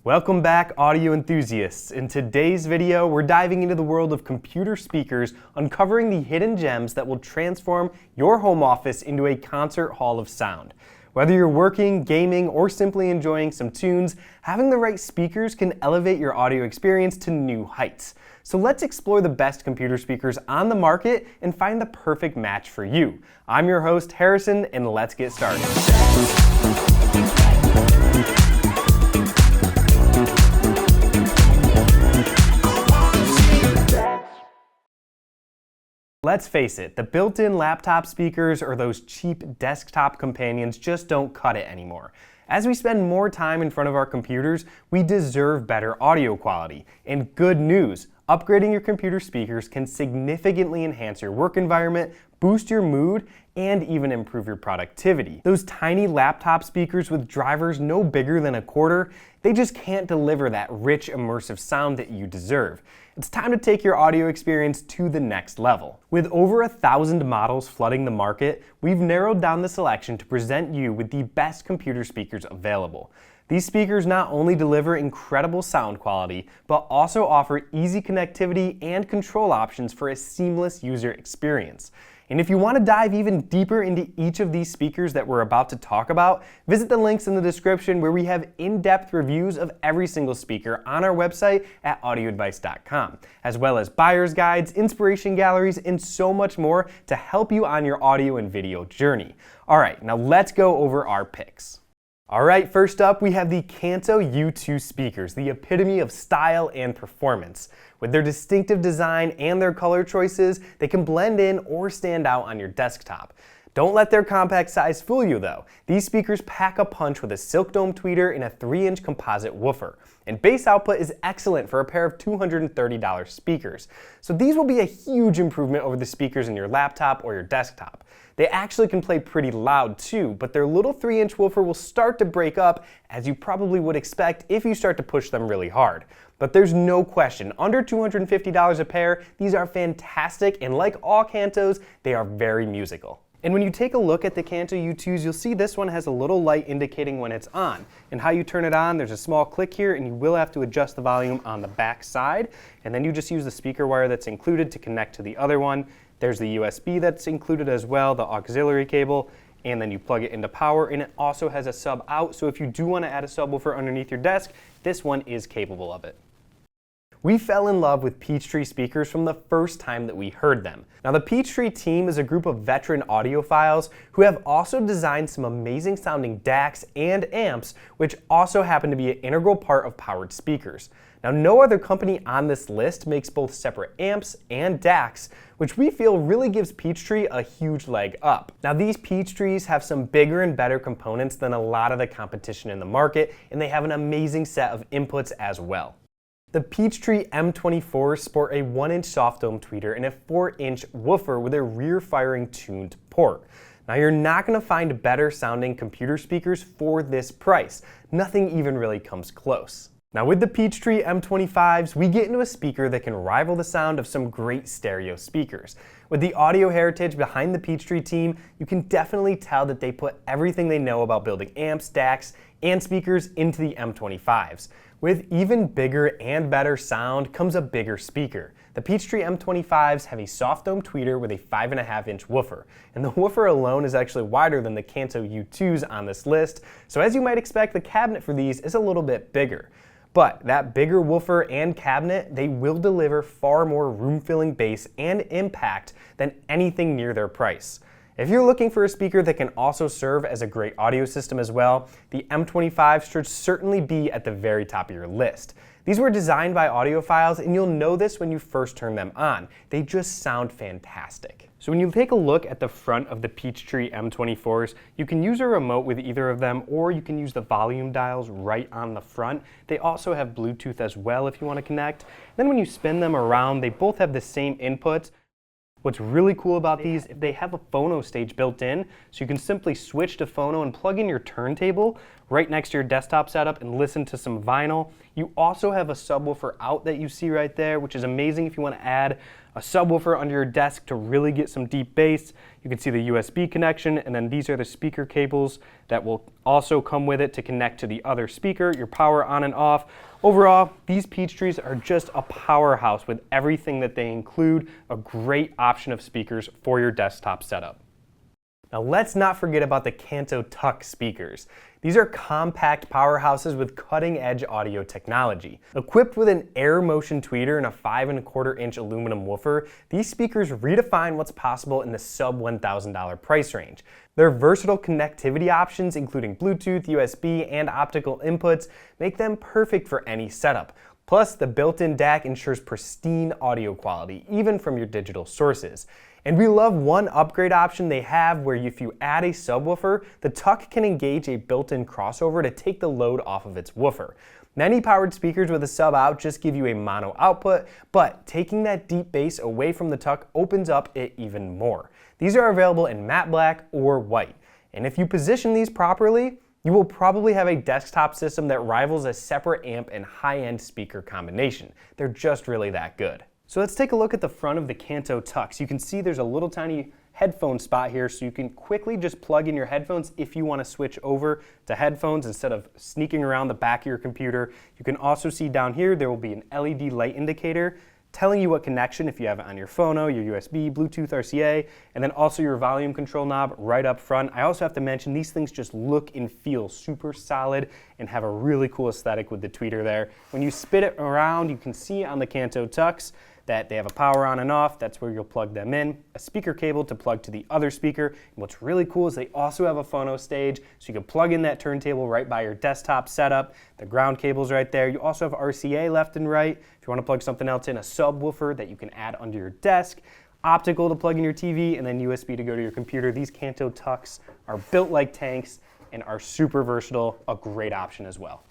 Welcome back, audio enthusiasts. In today's video, we're diving into the world of computer speakers, uncovering the hidden gems that will transform your home office into a concert hall of sound. Whether you're working, gaming, or simply enjoying some tunes, having the right speakers can elevate your audio experience to new heights. So let's explore the best computer speakers on the market and find the perfect match for you. I'm your host, Harrison, and let's get started. Let's face it, the built-in laptop speakers or those cheap desktop companions just don't cut it anymore. As we spend more time in front of our computers, we deserve better audio quality. And good news, upgrading your computer speakers can significantly enhance your work environment, boost your mood, and even improve your productivity. Those tiny laptop speakers with drivers no bigger than a quarter, they just can't deliver that rich, immersive sound that you deserve. It's time to take your audio experience to the next level. With over 1,000 models flooding the market, we've narrowed down the selection to present you with the best computer speakers available. These speakers not only deliver incredible sound quality, but also offer easy connectivity and control options for a seamless user experience. And if you want to dive even deeper into each of these speakers that we're about to talk about, visit the links in the description where we have in-depth reviews of every single speaker on our website at audioadvice.com, as well as buyer's guides, inspiration galleries, and so much more to help you on your audio and video journey. All right, now let's go over our picks. All right, first up, we have the Kanto YU2 speakers, the epitome of style and performance. With their distinctive design and their color choices, they can blend in or stand out on your desktop. Don't let their compact size fool you though. These speakers pack a punch with a silk dome tweeter and a 3-inch composite woofer. And bass output is excellent for a pair of $230 speakers. So these will be a huge improvement over the speakers in your laptop or your desktop. They actually can play pretty loud too, but their little 3-inch woofer will start to break up, as you probably would expect if you start to push them really hard. But there's no question, under $250 a pair, these are fantastic, and like all Kantos, they are very musical. And when you take a look at the Kanto YU2s, you'll see this one has a little light indicating when it's on. And how you turn it on, there's a small click here, and you will have to adjust the volume on the back side. And then you just use the speaker wire that's included to connect to the other one. There's the USB that's included as well, the auxiliary cable, and then you plug it into power, and it also has a sub out, so if you do want to add a subwoofer underneath your desk, this one is capable of it. We fell in love with Peachtree speakers from the first time that we heard them. Now, the Peachtree team is a group of veteran audiophiles who have also designed some amazing sounding DACs and amps, which also happen to be an integral part of powered speakers. Now, no other company on this list makes both separate amps and DACs, which we feel really gives Peachtree a huge leg up. Now, these Peachtrees have some bigger and better components than a lot of the competition in the market, and they have an amazing set of inputs as well. The Peachtree M24 sport a 1-inch soft dome tweeter and a 4-inch woofer with a rear-firing tuned port. Now, you're not going to find better sounding computer speakers for this price. Nothing even really comes close. Now, with the Peachtree M25s, we get into a speaker that can rival the sound of some great stereo speakers. With the audio heritage behind the Peachtree team, you can definitely tell that they put everything they know about building amps, DACs, and speakers into the M25s. With even bigger and better sound comes a bigger speaker. The Peachtree M25s have a soft dome tweeter with a 5.5-inch woofer, and the woofer alone is actually wider than the Kanto YU2s on this list, so as you might expect, the cabinet for these is a little bit bigger. But that bigger woofer and cabinet, they will deliver far more room-filling bass and impact than anything near their price. If you're looking for a speaker that can also serve as a great audio system as well, the M25 should certainly be at the very top of your list. These were designed by audiophiles, and you'll know this when you first turn them on. They just sound fantastic. So when you take a look at the front of the Peachtree M24s, you can use a remote with either of them, or you can use the volume dials right on the front. They also have Bluetooth as well if you want to connect. Then when you spin them around, they both have the same inputs. What's really cool about these, they have a phono stage built in, so you can simply switch to phono and plug in your turntable right next to your desktop setup and listen to some vinyl. You also have a subwoofer out that you see right there, which is amazing if you want to add a subwoofer under your desk to really get some deep bass. You can see the USB connection, and then these are the speaker cables that will also come with it to connect to the other speaker, your power on and off. Overall, these Peachtrees are just a powerhouse with everything that they include, a great option of speakers for your desktop setup. Now let's not forget about the Kanto TUK speakers. These are compact powerhouses with cutting-edge audio technology. Equipped with an air motion tweeter and a 5¼ inch aluminum woofer, these speakers redefine what's possible in the sub $1,000 price range. Their versatile connectivity options, including Bluetooth, USB, and optical inputs, make them perfect for any setup. Plus, the built-in DAC ensures pristine audio quality, even from your digital sources. And we love one upgrade option they have where if you add a subwoofer, the TUK can engage a built-in crossover to take the load off of its woofer. Many powered speakers with a sub out just give you a mono output, but taking that deep bass away from the TUK opens up it even more. These are available in matte black or white. And if you position these properly, you will probably have a desktop system that rivals a separate amp and high-end speaker combination. They're just really that good. So let's take a look at the front of the Kanto TUK. So you can see there's a little tiny headphone spot here, so you can quickly just plug in your headphones if you want to switch over to headphones instead of sneaking around the back of your computer. You can also see down here there will be an LED light indicator telling you what connection, if you have it on your phono, your USB, Bluetooth, RCA, and then also your volume control knob right up front. I also have to mention these things just look and feel super solid and have a really cool aesthetic with the tweeter there. When you spin it around, you can see on the Kanto TUKs that they have a power on and off. That's where you'll plug them in. A speaker cable to plug to the other speaker. And what's really cool is they also have a phono stage, so you can plug in that turntable right by your desktop setup. The ground cable's right there. You also have RCA left and right. If you want to plug something else in, a subwoofer that you can add under your desk. Optical to plug in your TV, and then USB to go to your computer. These Kanto TUKs are built like tanks and are super versatile, a great option as well.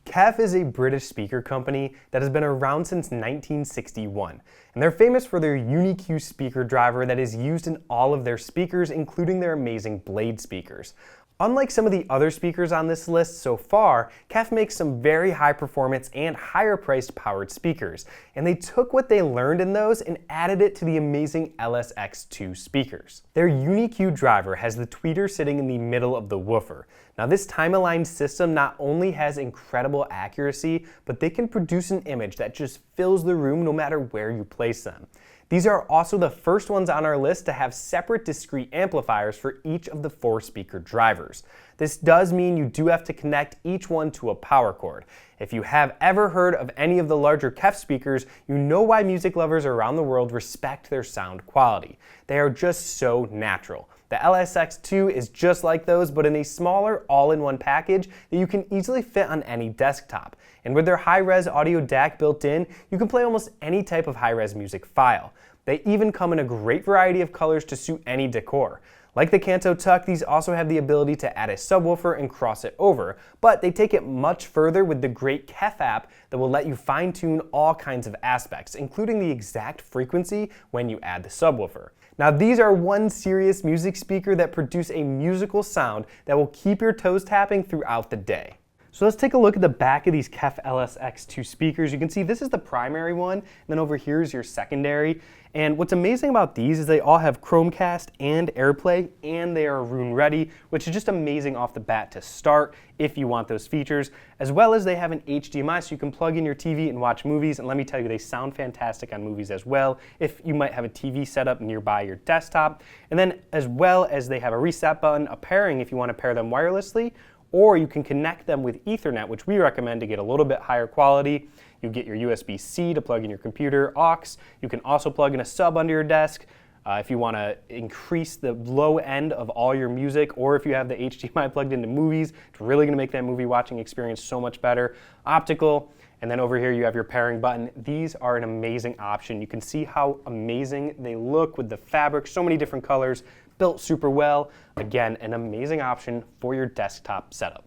KEF is a British speaker company that has been around since 1961, and they're famous for their UniQ speaker driver that is used in all of their speakers, including their amazing Blade speakers. Unlike some of the other speakers on this list so far, KEF makes some very high performance and higher priced powered speakers, and they took what they learned in those and added it to the amazing LSXII speakers. Their UniQ driver has the tweeter sitting in the middle of the woofer. Now this time-aligned system not only has incredible accuracy, but they can produce an image that just fills the room no matter where you place them. These are also the first ones on our list to have separate discrete amplifiers for each of the 4 speaker drivers. This does mean you do have to connect each one to a power cord. If you have ever heard of any of the larger KEF speakers, you know why music lovers around the world respect their sound quality. They are just so natural. The LSXII is just like those, but in a smaller all-in-one package that you can easily fit on any desktop. And with their high-res audio DAC built in, you can play almost any type of high-res music file. They even come in a great variety of colors to suit any decor. Like the Kanto TUK, these also have the ability to add a subwoofer and cross it over, but they take it much further with the great KEF app that will let you fine-tune all kinds of aspects, including the exact frequency when you add the subwoofer. Now these are one serious music speaker that produce a musical sound that will keep your toes tapping throughout the day. So let's take a look at the back of these KEF LSXII speakers. You can see this is the primary one, and then over here is your secondary. And what's amazing about these is they all have Chromecast and AirPlay, and they are room ready, which is just amazing off the bat to start if you want those features, as well as they have an HDMI so you can plug in your TV and watch movies. And let me tell you, they sound fantastic on movies as well if you might have a TV set up nearby your desktop. And then as well as they have a reset button, a pairing if you want to pair them wirelessly, or you can connect them with Ethernet, which we recommend to get a little bit higher quality. You get your USB-C to plug in your computer, aux. You can also plug in a sub under your desk if you want to increase the low end of all your music, or if you have the HDMI plugged into movies, it's really going to make that movie watching experience so much better. Optical, and then over here you have your pairing button. These are an amazing option. You can see how amazing they look with the fabric, so many different colors, built super well. Again, an amazing option for your desktop setup.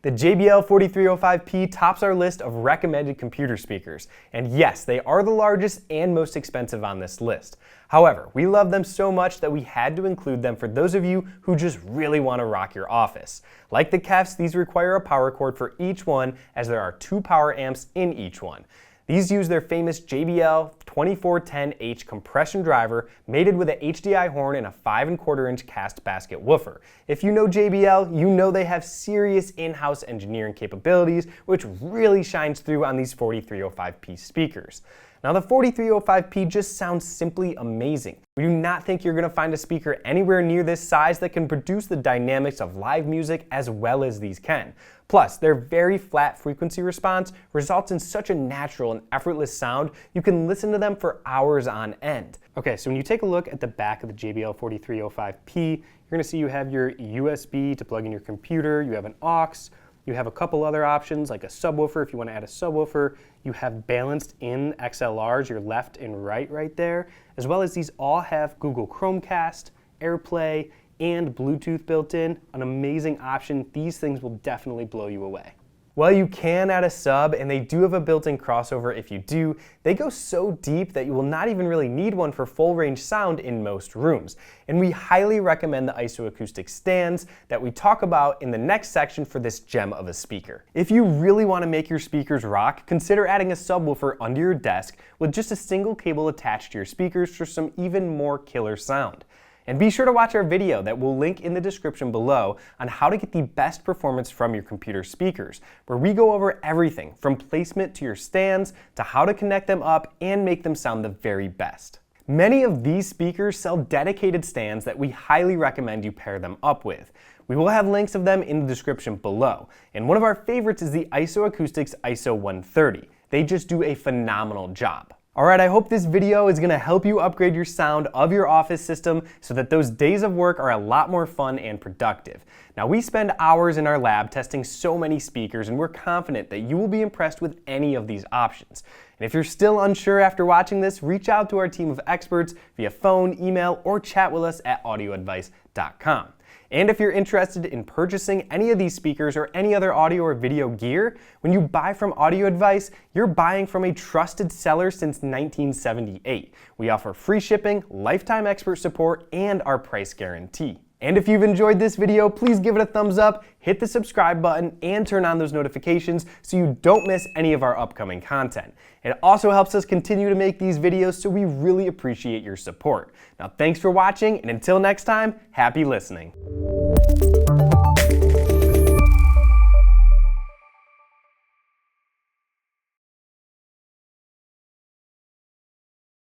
The JBL 4305P tops our list of recommended computer speakers, and yes, they are the largest and most expensive on this list. However, we love them so much that we had to include them for those of you who just really want to rock your office. Like the KEFs, these require a power cord for each one, as there are 2 power amps in each one. These use their famous JBL 2410H compression driver mated with an HDI horn and a 5¼ inch cast basket woofer. If you know JBL, you know they have serious in-house engineering capabilities, which really shines through on these 4305P speakers. Now the 4305P just sounds simply amazing. We do not think you're going to find a speaker anywhere near this size that can produce the dynamics of live music as well as these can. Plus, their very flat frequency response results in such a natural and effortless sound, you can listen to them for hours on end. Okay, so when you take a look at the back of the JBL 4305P, you're going to see you have your USB to plug in your computer, you have an aux, you have a couple other options like a subwoofer if you want to add a subwoofer. You have balanced in XLRs, your left and right there, as well as these all have Google Chromecast, AirPlay, and Bluetooth built in. An amazing option. These things will definitely blow you away. Well, you can add a sub, and they do have a built-in crossover if you do. They go so deep that you will not even really need one for full range sound in most rooms. And we highly recommend the isoacoustic stands that we talk about in the next section for this gem of a speaker. If you really want to make your speakers rock, consider adding a subwoofer under your desk with just a single cable attached to your speakers for some even more killer sound. And be sure to watch our video that we'll link in the description below on how to get the best performance from your computer speakers, where we go over everything from placement to your stands to how to connect them up and make them sound the very best. Many of these speakers sell dedicated stands that we highly recommend you pair them up with. We will have links of them in the description below, and one of our favorites is the isoacoustics ISO 130. They just do a phenomenal job. Alright, I hope this video is going to help you upgrade your sound of your office system so that those days of work are a lot more fun and productive. Now, we spend hours in our lab testing so many speakers, and we're confident that you will be impressed with any of these options. And if you're still unsure after watching this, reach out to our team of experts via phone, email, or chat with us at audioadvice.com. And if you're interested in purchasing any of these speakers or any other audio or video gear, when you buy from Audio Advice, you're buying from a trusted seller since 1978. We offer free shipping, lifetime expert support, and our price guarantee. And if you've enjoyed this video, please give it a thumbs up, hit the subscribe button, and turn on those notifications so you don't miss any of our upcoming content. It also helps us continue to make these videos, so we really appreciate your support. Now, thanks for watching, and until next time, happy listening.